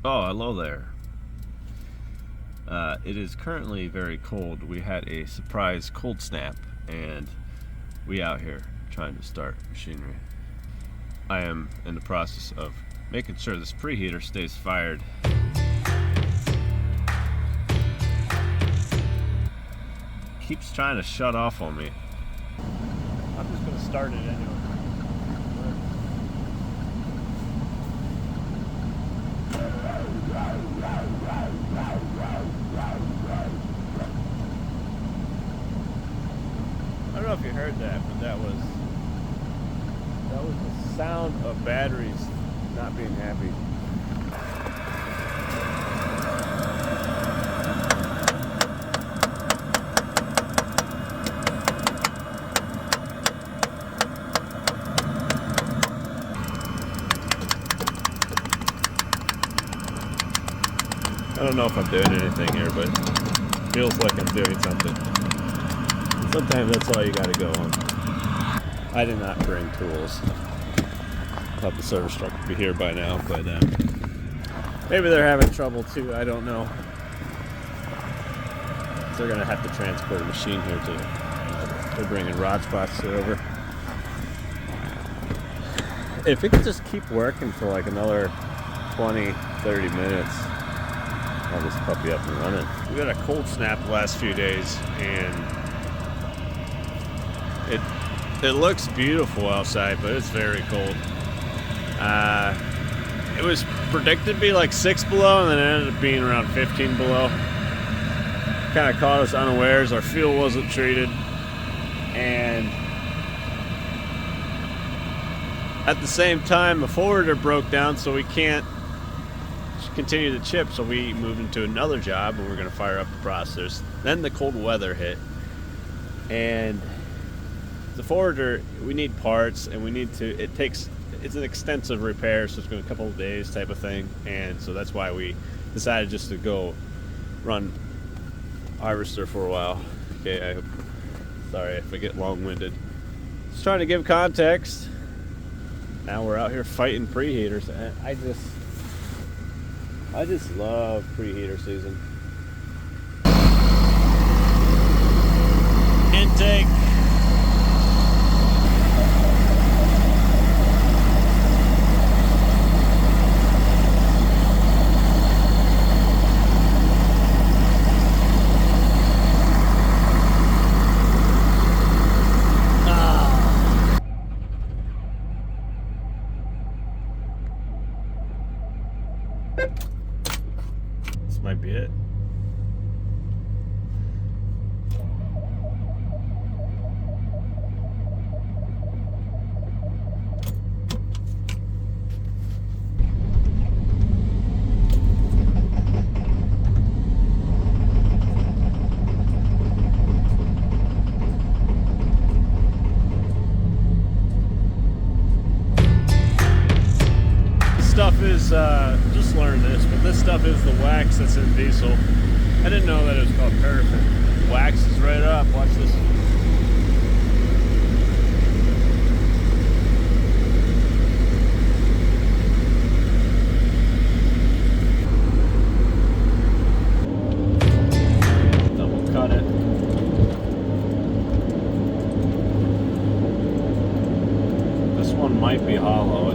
Oh, hello there. It is currently very cold. We had a surprise cold snap, and we out here trying to start machinery. I am in the process of making sure this preheater stays fired. Keeps trying to shut off on me. I'm just gonna start it anyway. I don't know if you heard that, but that was the sound of batteries not being happy. I don't know if I'm doing anything here, but it feels like I'm doing something. Sometimes that's all you gotta go on. I did not bring tools. I thought the service truck would be here by now, but maybe they're having trouble too, I don't know. So they're gonna have to transport a machine here too. They're bringing rod spots over. If it could just keep working for like another 20, 30 minutes, I'll this puppy up and running. We got a cold snap the last few days, and it looks beautiful outside, but it's very cold. It was predicted to be like 6 below, and then it ended up being around 15 below. Kind of caught us unawares. Our fuel wasn't treated, and at the same time, the forwarder broke down, so we can't continue to chip. So we moved into another job, and we're going to fire up the processors. Then the cold weather hit, and the forwarder, we need parts, and we need to, it's an extensive repair, so it's going to be a couple of days type of thing, and so that's why we decided just to go run harvester for a while. Okay, sorry if I get long-winded. Just trying to give context. Now we're out here fighting preheaters, and I just love preheater season. Intake. This might be it. Stuff is, just learned this, but this stuff is the wax that's in diesel. I didn't know that it was called paraffin. Wax is right up. Watch this. Double cut it. This one might be hollow.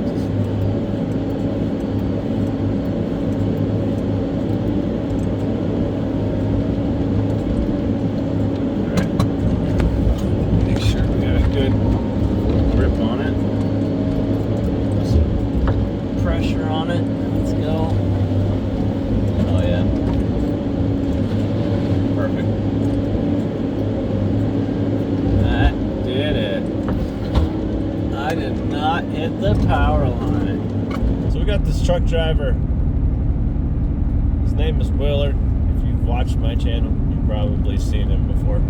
Pressure on it. Let's go. Oh yeah. Perfect. That did it. I did not hit the power line. So we got this truck driver. His name is Willard. If you've watched my channel, you've probably seen him before.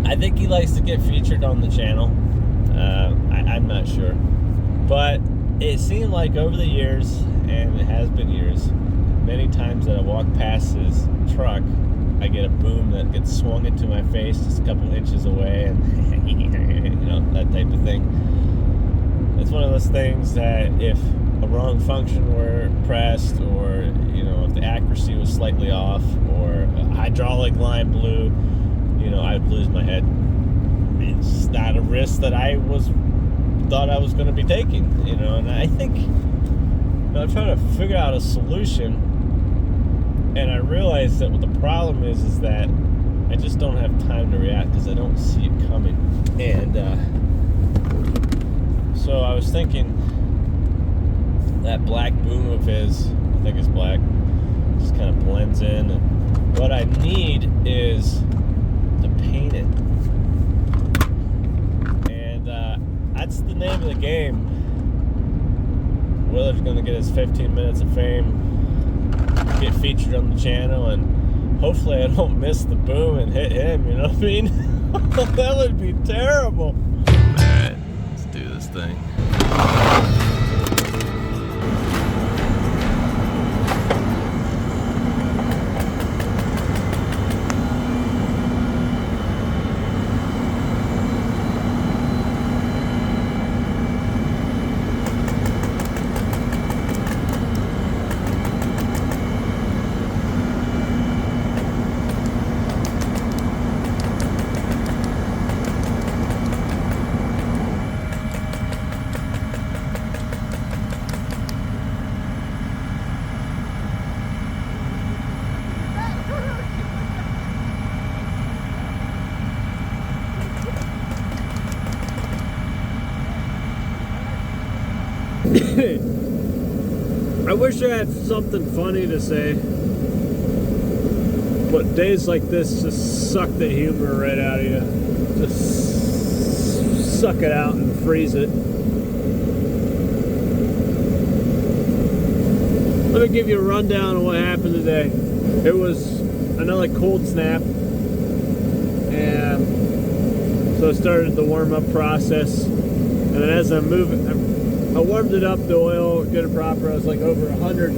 I think he likes to get featured on the channel. I'm not sure. But it seemed like over the years, and it has been years, many times that I walk past his truck, I get a boom that gets swung into my face just a couple inches away, and you know, that type of thing. It's one of those things that if a wrong function were pressed, or slightly off, or a hydraulic line blew, you know, I'd lose my head. It's not a risk that I thought I was going to be taking, you know. And I think, you know, I'm trying to figure out a solution, and I realized that what the problem is that I just don't have time to react because I don't see it coming. And so I was thinking that black boom of his, I think it's black, just kind of blends in. And what I need is to paint it. And that's the name of the game. Willard's going to get his 15 minutes of fame, get featured on the channel, and hopefully I don't miss the boom and hit him, you know what I mean? That would be terrible. Alright, let's do this thing. I wish I had something funny to say, but days like this just suck the humor right out of you. Just suck it out and freeze it. Let me give you a rundown of what happened today. It was another cold snap, and so I started the warm-up process, and then as I'm moving, I warmed it up, the oil, get it proper. I was like over 100,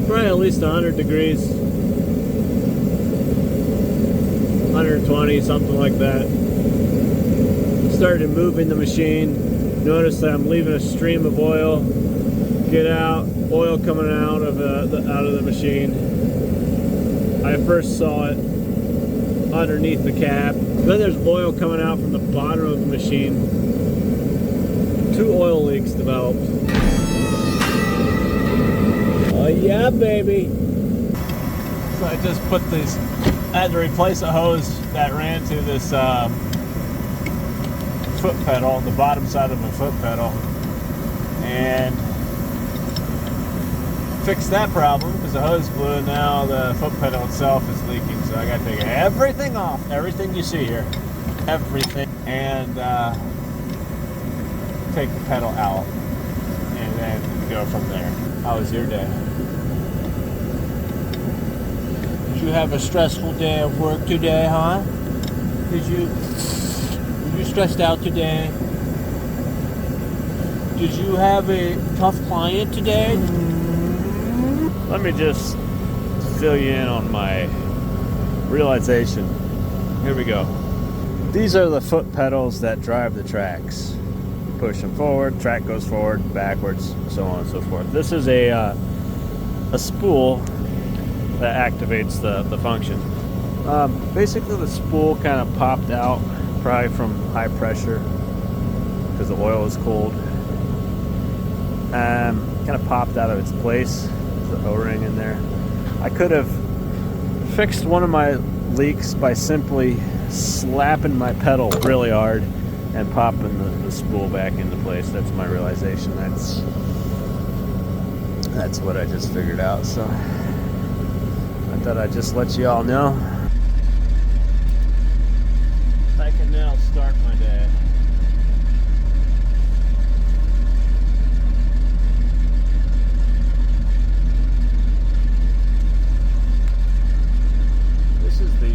probably at least 100 degrees, 120, something like that. Started moving the machine. Noticed that I'm leaving a stream of oil. Get out, oil coming out of the machine. I first saw it underneath the cap. Then there's oil coming out from the bottom of the machine. 2 oil leaks developed. Oh yeah, baby. So I just put these, I had to replace a hose that ran to this foot pedal, the bottom side of a foot pedal, and fix that problem because the hose blew and now the foot pedal itself is leaking. So I gotta take everything off, everything you see here, everything, and take the pedal out and then go from there. How was your day? Did you have a stressful day of work today, huh? Were you stressed out today? Did you have a tough client today? Let me just fill you in on my realization. Here we go. These are the foot pedals that drive the tracks. Push them forward, track goes forward, backwards, so on and so forth. This is a spool that activates the function. Basically the spool kind of popped out, probably from high pressure because the oil is cold. Kind of popped out of its place. There's the O-ring in there. I could have fixed one of my leaks by simply slapping my pedal really hard and popping the spool back into place. That's my realization. That's what I just figured out. So I thought I'd just let you all know. I can now start my day. This is the, I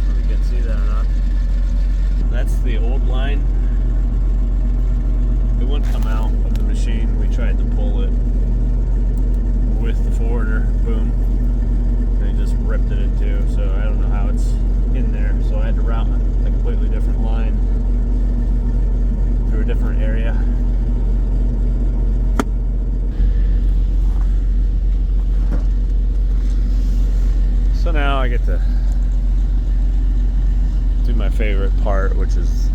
don't know if you can see that or not. That's the old line. It wouldn't come out of the machine. We tried to pull it with the forwarder, boom, and it just ripped it in two. So I don't know how it's in there. So I had to route a completely different line now I get to do my favorite part, which is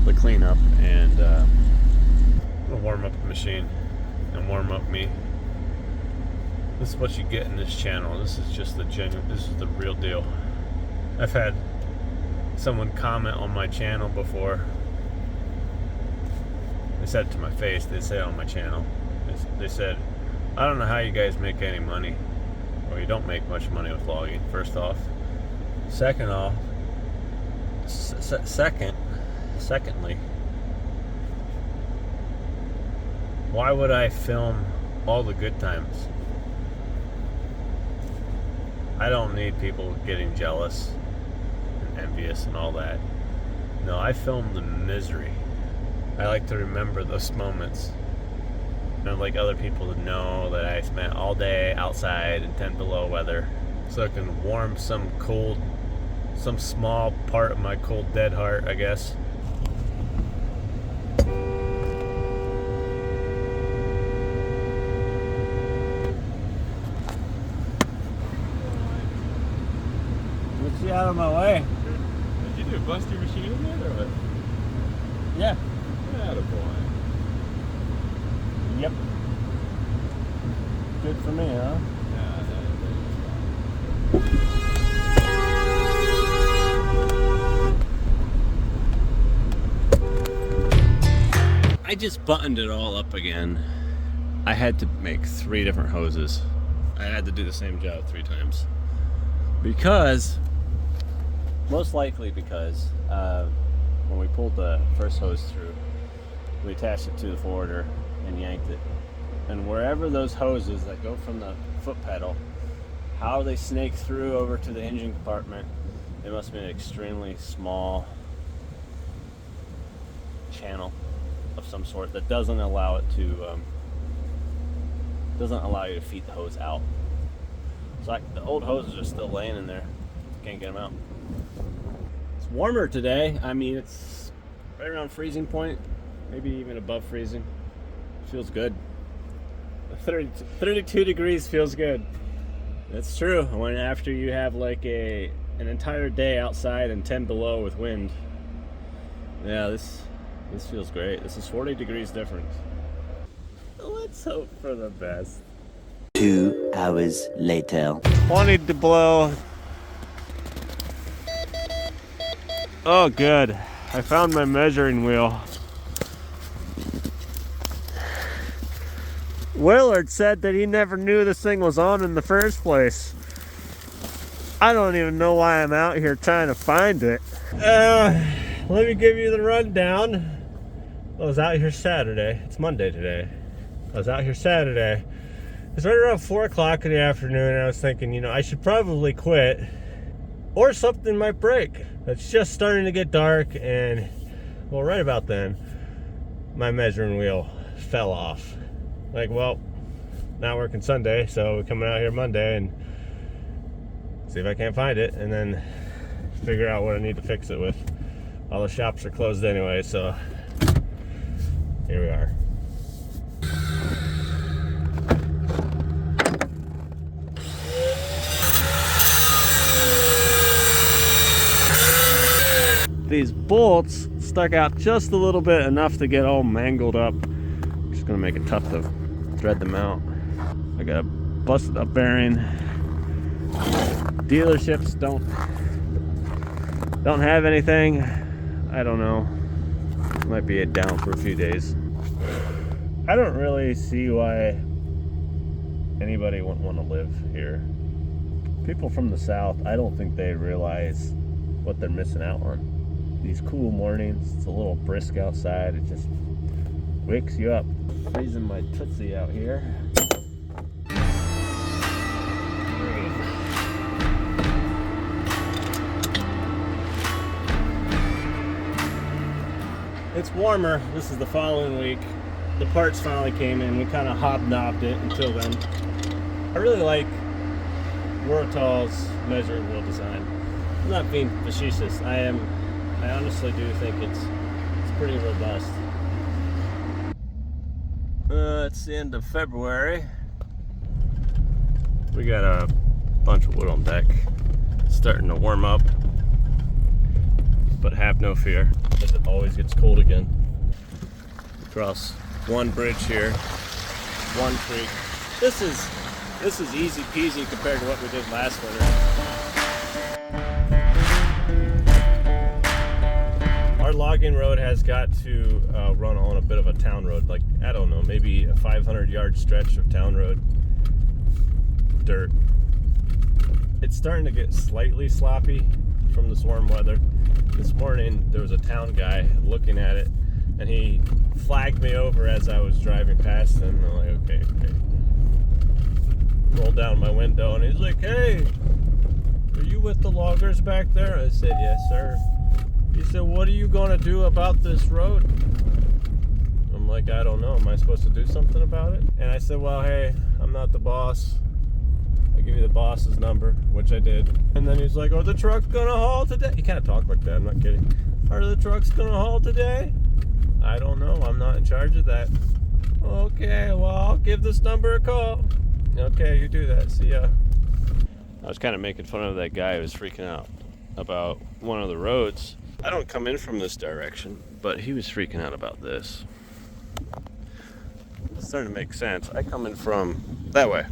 the cleanup, and warm up the machine and warm up me. This is what you get in this channel. This is just the genuine, this is the real deal. I've had someone comment on my channel before. They said it to my face. They said it on my channel. They said, I don't know how you guys make any money. Well, you don't make much money with vlogging, first off. Secondly, why would I film all the good times? I don't need people getting jealous and envious and all that. No, I film the misery. I like to remember those moments. And I'd like other people to know that I spent all day outside in 10 below weather, so I can warm some small part of my cold dead heart, I guess. Get you out of my way. What'd you do? Bust your machine in there or what? Yeah. Attaboy. Yep. Good for me, huh? I just buttoned it all up again. I had to make 3 different hoses. I had to do the same job 3 times. Most likely because when we pulled the first hose through, we attached it to the forwarder and yanked it. And wherever those hoses that go from the foot pedal, how they snake through over to the engine compartment, it must be an extremely small channel of some sort that doesn't allow it to doesn't allow you to feed the hose out. So the old hoses are still laying in there. Can't get them out. It's warmer today. I mean, it's right around freezing point, maybe even above freezing. Feels good. 32 degrees feels good. That's true. When after you have like an entire day outside and 10 below with wind. Yeah, this feels great. This is 40 degrees difference. Let's hope for the best. 2 hours later. 20 to blow. Oh, good. I found my measuring wheel. Willard said that he never knew this thing was on in the first place. I don't even know why I'm out here trying to find it. Let me give you the rundown. I was out here Saturday. It's Monday today. I was out here Saturday. It's right around 4 o'clock in the afternoon, and I was thinking, you know, I should probably quit, or something might break. It's just starting to get dark, and, well, right about then, my measuring wheel fell off. Like, well, not working Sunday, so we're coming out here Monday and see if I can't find it, and then figure out what I need to fix it with. All the shops are closed anyway, so here we are. These bolts stuck out just a little bit, enough to get all mangled up. Just gonna make it tough to thread them out. I got a busted up bearing. Dealerships don't have anything. I don't know. Might be down for a few days. I don't really see why anybody wouldn't want to live here. People from the south, I don't think they realize what they're missing out on. These cool mornings, it's a little brisk outside, it just wakes you up. Freezing my Tootsie out here. It's warmer. This is the following week. The parts finally came in. We kind of hobnobbed it until then. I really like Rotal's measuring wheel design. I'm not being facetious. I honestly do think it's pretty robust. It's the end of February. We got a bunch of wood on deck. It's starting to warm up, but have no fear, as it always gets cold again. Across one bridge here, one creek. This is easy peasy compared to what we did last winter. Our logging road has got to run on a bit of a town road, like, I don't know, maybe a 500-yard stretch of town road. Dirt. It's starting to get slightly sloppy from this warm weather. This morning there was a town guy looking at it, and he flagged me over as I was driving past him. I'm like, okay. Rolled down my window, and he's like, hey, are you with the loggers back there? I said, yes, sir. He said, what are you going to do about this road? I'm like, I don't know. Am I supposed to do something about it? And I said, well, hey, I'm not the boss. I'll give you the boss's number, which I did. And then he's like, are the trucks going to haul today? He kind of talked like that. I'm not kidding. Are the trucks going to haul today? I don't know. I'm not in charge of that. Okay, well, I'll give this number a call. Okay, you do that. See ya. I was kind of making fun of that guy who was freaking out about one of the roads. I don't come in from this direction, but he was freaking out about this. It's starting to make sense. I come in from that way.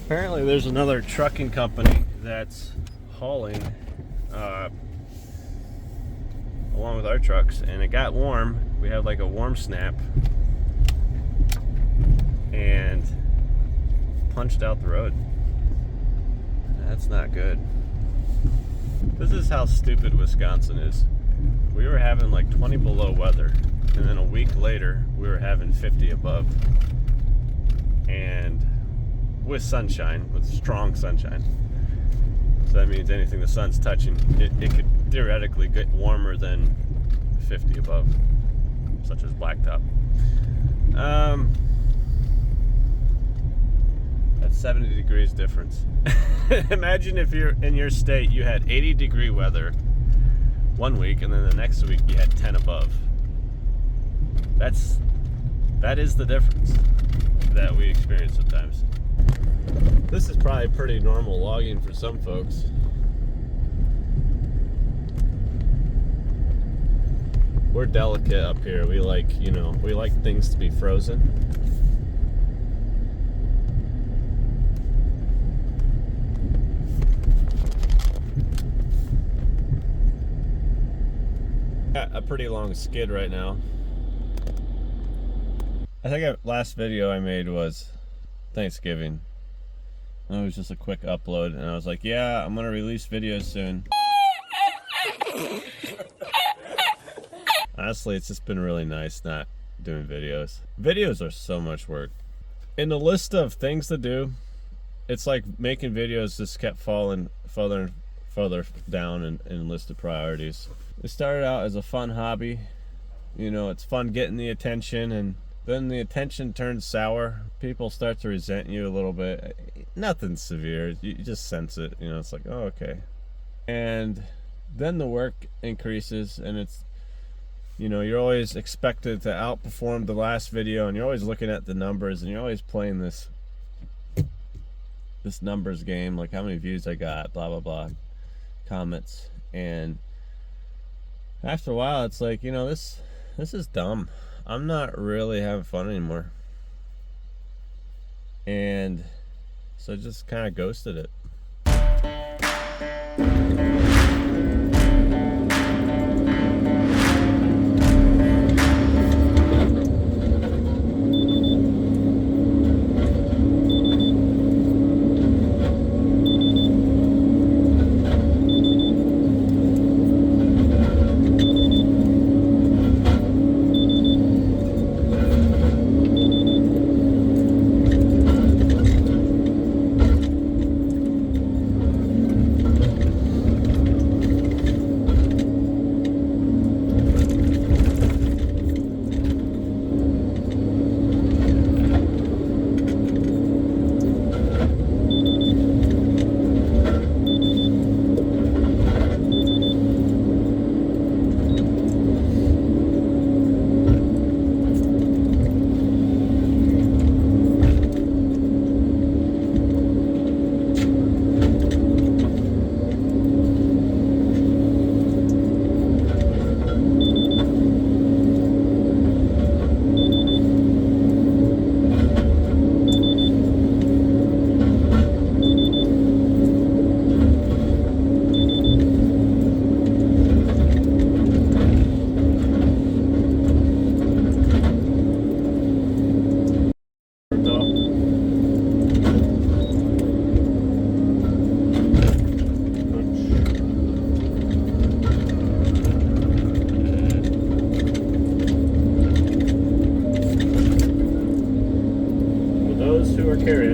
Apparently there's another trucking company that's hauling along with our trucks, and it got warm. We had like a warm snap and punched out the road. That's not good. This is how stupid Wisconsin is. We were having like 20 below weather, and then a week later we were having 50 above, and with sunshine, with strong sunshine. So that means anything the sun's touching, it could theoretically get warmer than 50 above, such as blacktop. That's 70 degrees difference. Imagine if you're in your state, you had 80-degree weather one week, and then the next week you had 10 above. That is the difference that we experience sometimes. This is probably pretty normal logging for some folks. We're delicate up here. We like, we like things to be frozen. Got a pretty long skid right now. I think the last video I made was Thanksgiving. It was just a quick upload, and I was like, yeah, I'm gonna release videos soon. Honestly, it's just been really nice not doing videos. Videos are so much work. In the list of things to do, it's like making videos just kept falling further and further down in list of priorities. It started out as a fun hobby. It's fun getting the attention, and then the attention turns sour. People start to resent you a little bit. Nothing severe. You just sense it. It's like, oh, okay. And then the work increases, and it's, you're always expected to outperform the last video, and you're always looking at the numbers, and you're always playing this numbers game, like how many views I got, blah, blah, blah, comments. And after a while, it's like, this is dumb. I'm not really having fun anymore. And so I just kind of ghosted it.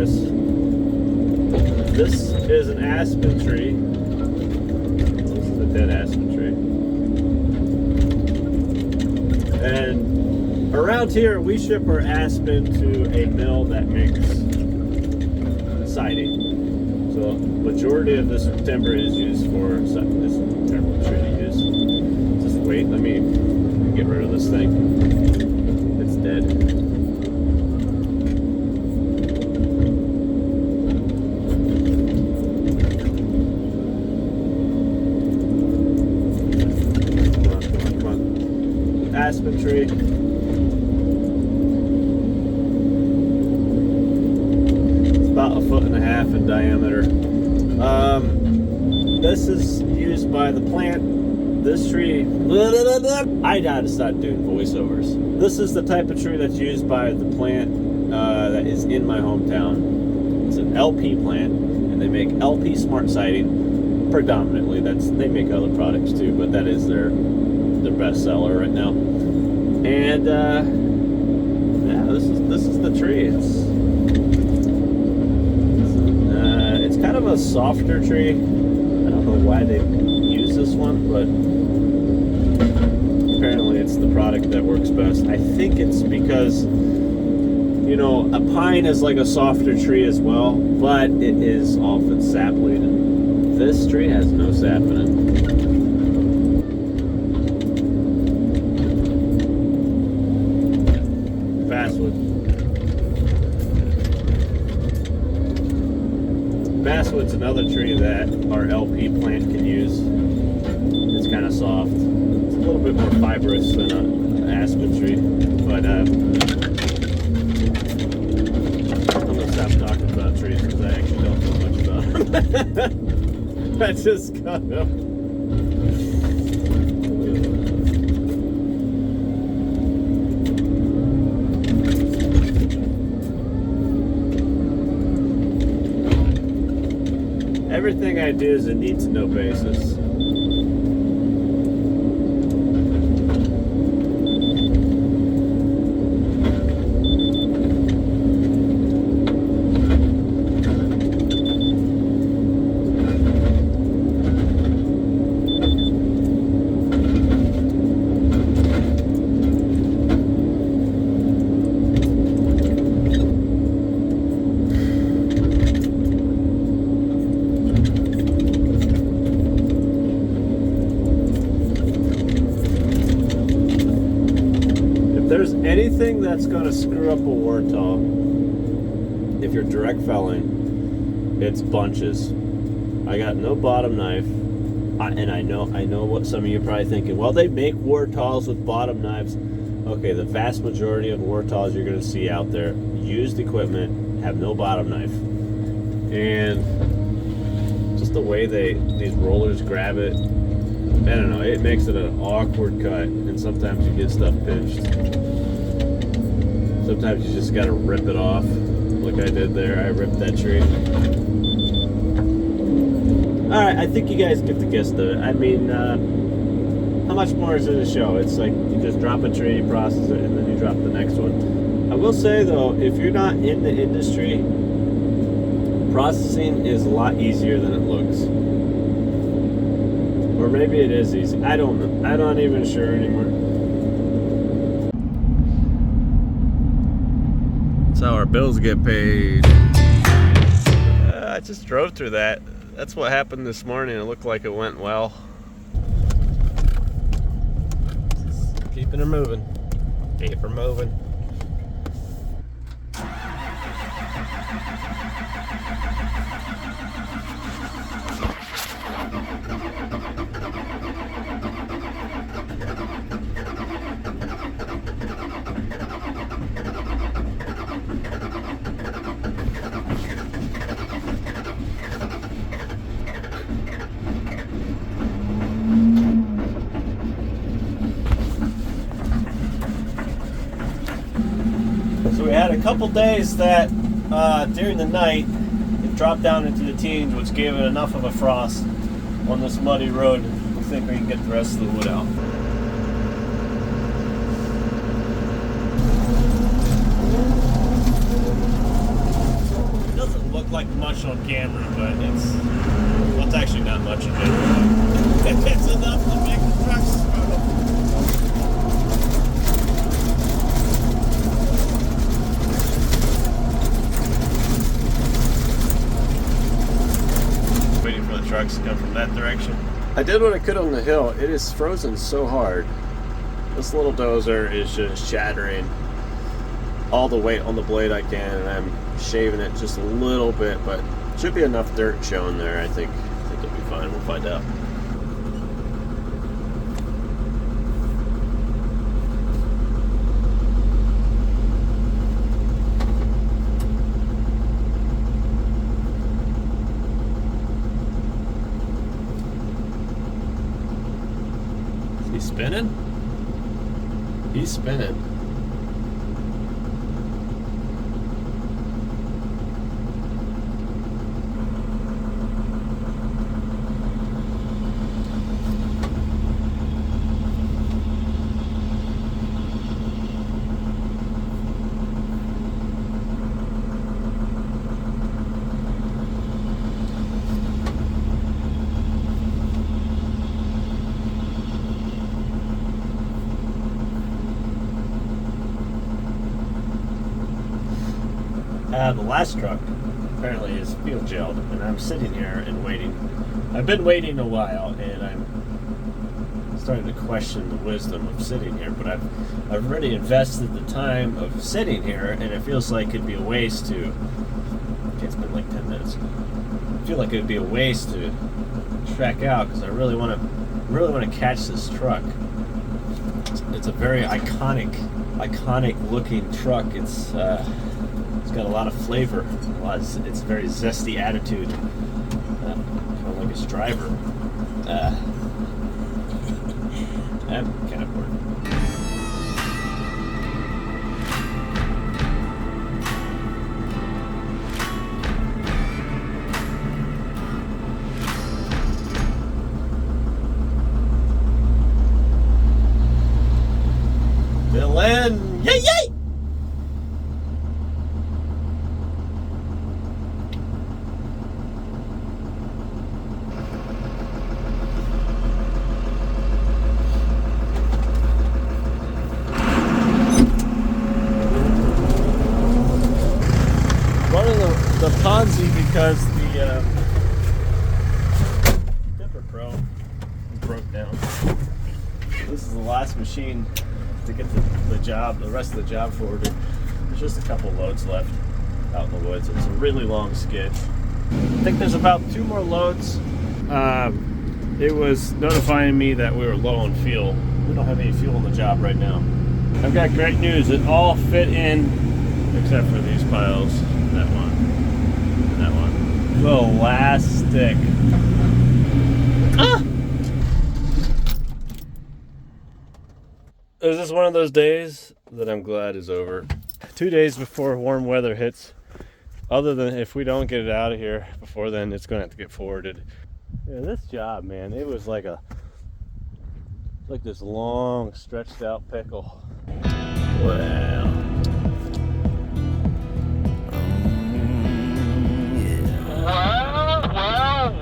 this. This is an aspen tree. This is a dead aspen tree. And around here, we ship our aspen to a mill that makes siding. So majority of this timber is used for this terrible tree to use. Just wait, let me get rid of this thing. It's dead. Aspen tree. It's about 1.5 feet in diameter. This is used by the plant. This tree, I gotta start doing voiceovers. This is the type of tree that's used by the plant that is in my hometown. It's an LP plant, and they make LP smart siding predominantly. They make other products too, but that is their best seller right now. And yeah, this is the tree. It's kind of a softer tree. I don't know why they use this one, but apparently it's the product that works best. I think it's because, you know, a pine is like a softer tree as well, but it is often sap laden. This tree has no sap in it. Basswood's another tree that our LP plant can use. It's kind of soft. It's a little bit more fibrous than an aspen tree, but I'm gonna stop talking about trees because I actually don't know much about them. I just got up. Everything I do is a need-to-know basis. Anything that's going to screw up a warthog, if you're direct felling, it's bunches. I got no bottom knife, and I know what some of you are probably thinking. Well, they make warthogs with bottom knives. Okay, the vast majority of warthogs you're going to see out there, used equipment, have no bottom knife, and just the way these rollers grab it, I don't know. It makes it an awkward cut, and sometimes you get stuff pinched. Sometimes you just gotta rip it off, like I did there. I ripped that tree. Alright, I think you guys get the gist of it. I mean, how much more is there to show? It's like you just drop a tree, you process it, and then you drop the next one. I will say though, if you're not in the industry, processing is a lot easier than it looks. Or maybe it is easy. I don't know. I'm not even sure anymore. That's how our bills get paid. I just drove through that. That's what happened this morning. It looked like it went well. Just keeping her moving. Keep her moving. So we had a couple days that during the night it dropped down into the teens, which gave it enough of a frost on this muddy road. I think we can get the rest of the wood out. like much on camera, but it's actually not much of it. It's enough to make the trucks go. Waiting for the trucks to come from that direction. I did what I could on the hill. It is frozen so hard. This little dozer is just shattering all the weight on the blade I can, and I'm shaving it just a little bit, but should be enough dirt showing there. I think it'll be fine. We'll find out. Is he spinning? He's spinning. The last truck apparently is field gelled, and I'm sitting here and waiting. I've been waiting a while, and I'm starting to question the wisdom of sitting here, but I've already invested the time of sitting here, and it feels like it'd be a waste to, okay, it's been like 10 minutes. I feel like it'd be a waste to track out, because I really want to catch this truck. It's a very iconic looking truck. It's got a lot of flavor. It's a very zesty attitude. Kind of like its driver. I'm kind of bored. Dylan! Yay, yay! The Ponzi because the Dipper Pro broke down. This is the last machine to get the rest of the job forwarded. There's just a couple loads left out in the woods. It's a really long skid. I think there's about 2 more loads. It was notifying me that we were low on fuel. We don't have any fuel on the job right now. I've got great news. It all fit in except for these piles. That one. That one. The last stick. Ah! Is this one of those days that I'm glad is over? 2 days before warm weather hits. Other than if we don't get it out of here before then, it's going to have to get forwarded. Yeah, this job, man, it was like this long, stretched out pickle. Well.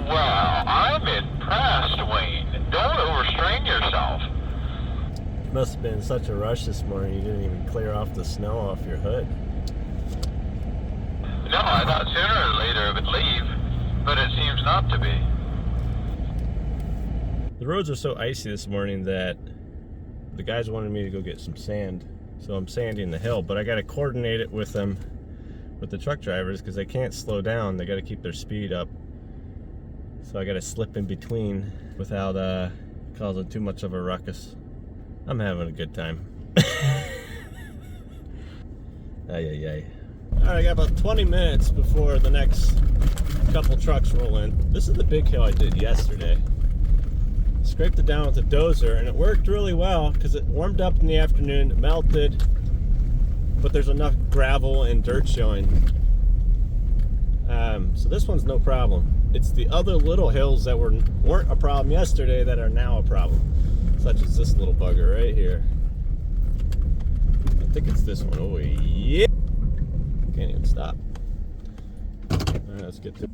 Well, I'm impressed, Wayne. Don't overstrain yourself. Must have been such a rush this morning you didn't even clear off the snow off your hood. No, I thought sooner or later it would leave, but it seems not to be. The roads are so icy this morning that the guys wanted me to go get some sand, so I'm sanding the hill, but I got to coordinate it with them, with the truck drivers, because they can't slow down. They got to keep their speed up. So I got to slip in between without causing too much of a ruckus. I'm having a good time. Ay. All right, I got about 20 minutes before the next couple trucks roll in. This is the big hill I did yesterday. Scraped it down with a dozer, and it worked really well because it warmed up in the afternoon, it melted, but there's enough gravel and dirt showing. So this one's no problem. It's the other little hills that weren't a problem yesterday that are now a problem, such as this little bugger right here. I think it's this one. Oh yeah! Can't even stop. All let's get to.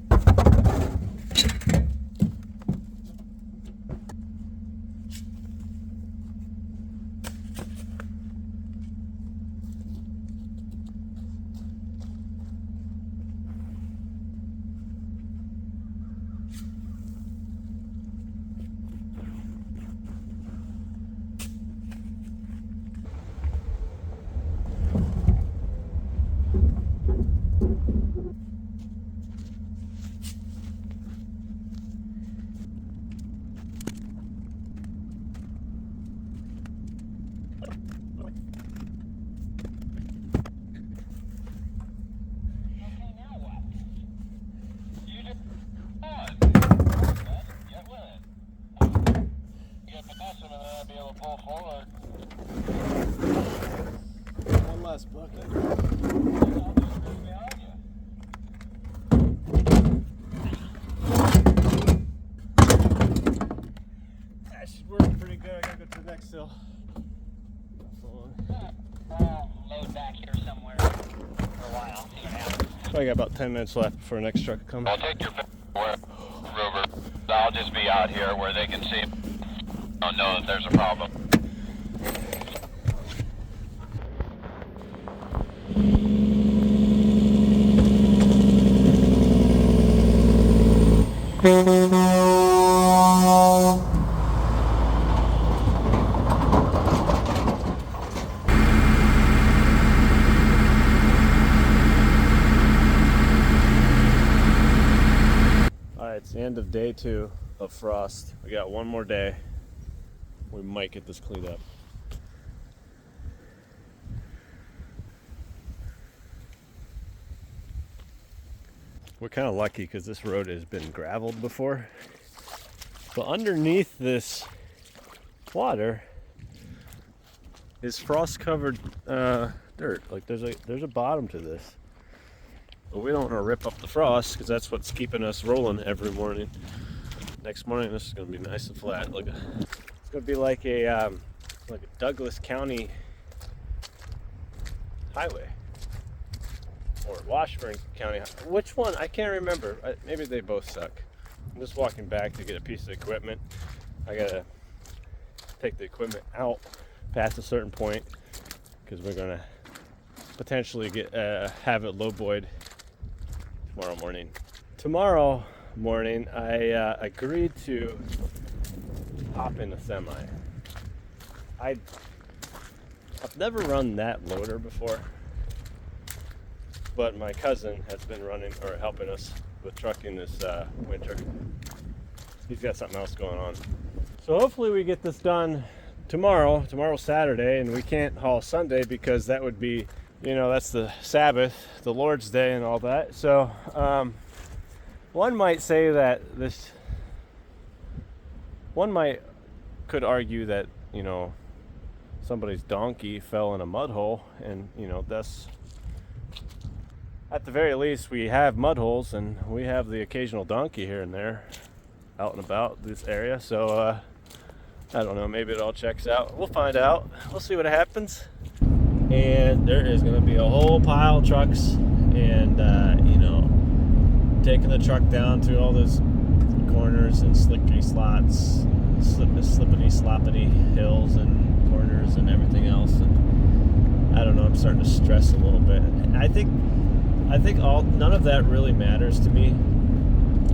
One last bucket. That should work pretty good. I gotta go to the next hill. Load back here somewhere for a while. See what happens. So I got about 10 minutes left before the next truck comes. I'll take your where, Rover. I'll just be out here where they can see. Don't know that there's a problem. Alright, it's the end of day 2 of frost. We got one more day. We might get this cleaned up. We're kind of lucky because this road has been graveled before. But underneath this water is frost covered dirt. Like there's a bottom to this. But we don't want to rip up the frost because that's what's keeping us rolling every morning. Next morning this is going to be nice and flat. It's going to be like a Douglas County highway. Or Washburn County. Which one? I can't remember. Maybe they both suck. I'm just walking back to get a piece of equipment. I gotta take the equipment out past a certain point because we're gonna potentially have it low buoyed tomorrow morning. Tomorrow morning, I agreed to hop in a semi. I've never run that loader before. But my cousin has been running or helping us with trucking this winter. He's got something else going on. So hopefully we get this done tomorrow. Tomorrow's Saturday, and we can't haul Sunday because that would be, that's the Sabbath, the Lord's Day and all that. So one might say that could argue that, somebody's donkey fell in a mud hole and, that's, at the very least, we have mud holes and we have the occasional donkey here and there out and about this area. So, I don't know, maybe it all checks out. We'll find out. We'll see what happens. And there is going to be a whole pile of trucks and, taking the truck down through all those corners and slippity slots, slippity sloppity hills and corners and everything else. And I don't know, I'm starting to stress a little bit. And I think none of that really matters to me.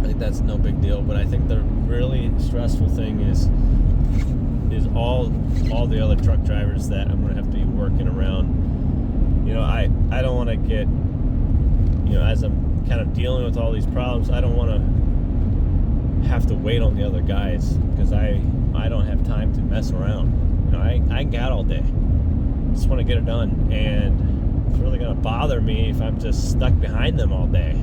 I think that's no big deal, but I think the really stressful thing is all the other truck drivers that I'm gonna have to be working around. I don't want to get, as I'm kind of dealing with all these problems, I don't want to have to wait on the other guys because I don't have time to mess around. I got all day. Just want to get it done, and it's really gonna bother me if I'm just stuck behind them all day.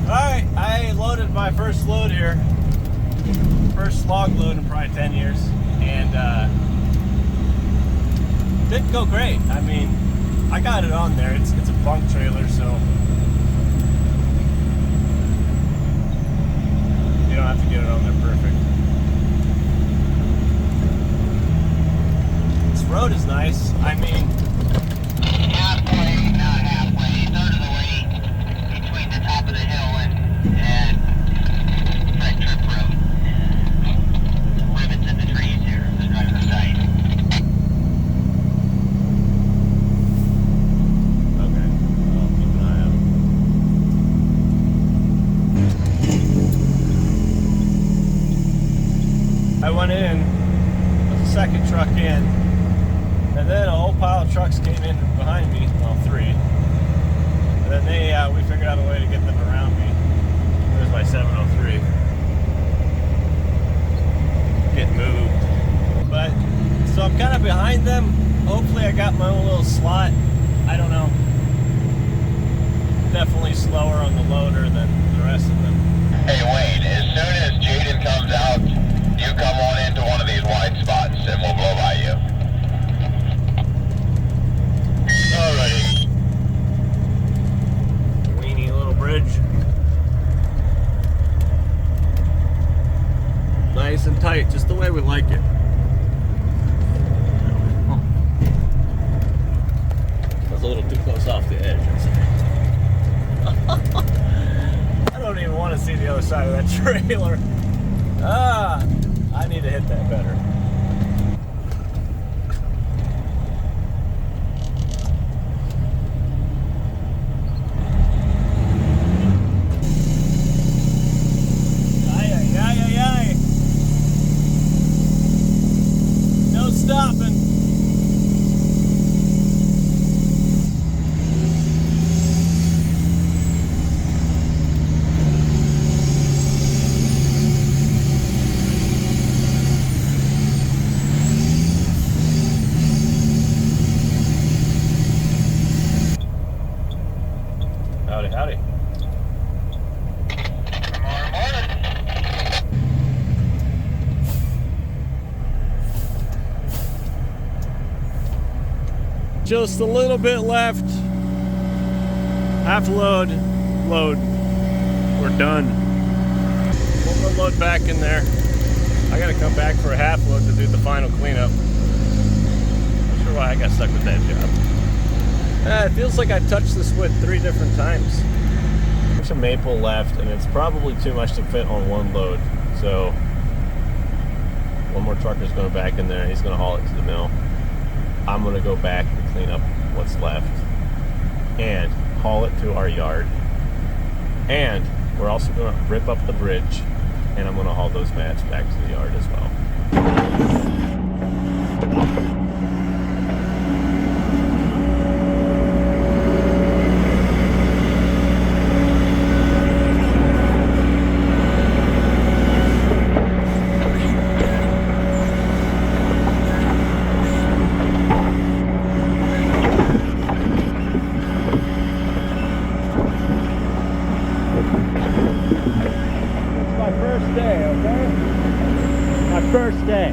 Alright, I loaded my first load here. First log load in probably 10 years. And didn't go great. I mean, I got it on there. It's a bunk trailer, so figure out a way to get them around me. There's my 703. Get moved. But, so I'm kind of behind them. Hopefully I got my own little slot. I don't know. Definitely slower on the loader than the rest of them. Hey Wayne, as soon as Jaden comes out, you come on into one of these wide spots and we'll blow by you. Alrighty. Weenie little bridge. Nice and tight, just the way we like it. That's a little too close off the edge, I'd say. I don't even want to see the other side of that trailer. I need to hit that better. Aye. No stopping. Howdy. Just a little bit left. Half load. We're done. One more load back in there. I gotta come back for a half load to do the final cleanup. Not sure why I got stuck with that job. It feels like I touched this wood 3 different times. There's a maple left, and it's probably too much to fit on one load. So, one more trucker's going back in there. He's going to haul it to the mill. I'm going to go back and clean up what's left and haul it to our yard. And we're also going to rip up the bridge, and I'm going to haul those mats back to the yard as well. First day.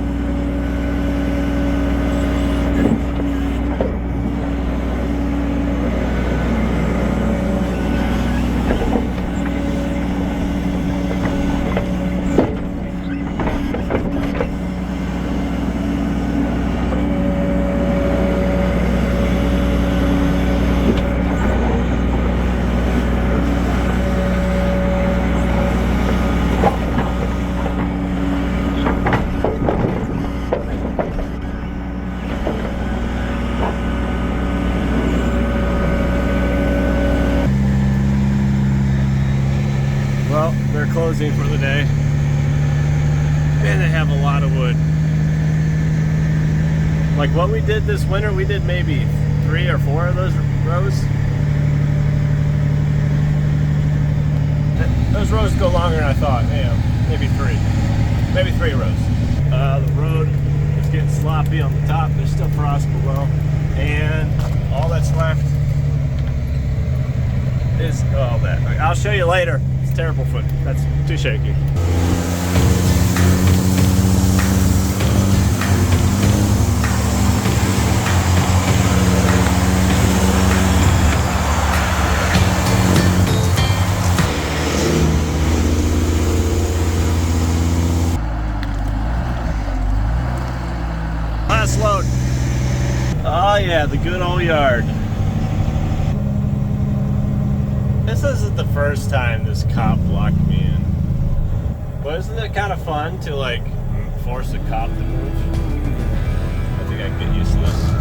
Well, they're closing for the day. And they have a lot of wood. Like what we did this winter, we did maybe 3 or 4 of those rows. Those rows go longer than I thought. Yeah, maybe 3. Maybe 3 rows. The road is getting sloppy on the top. There's still frost below. And all that's left is all that. I'll show you later. It's terrible foot. That's too shaky. Last load. Oh yeah, the good old yard. This isn't the first time this cop blocked me in. But isn't it kind of fun to like force a cop to move? I think I can get used to this.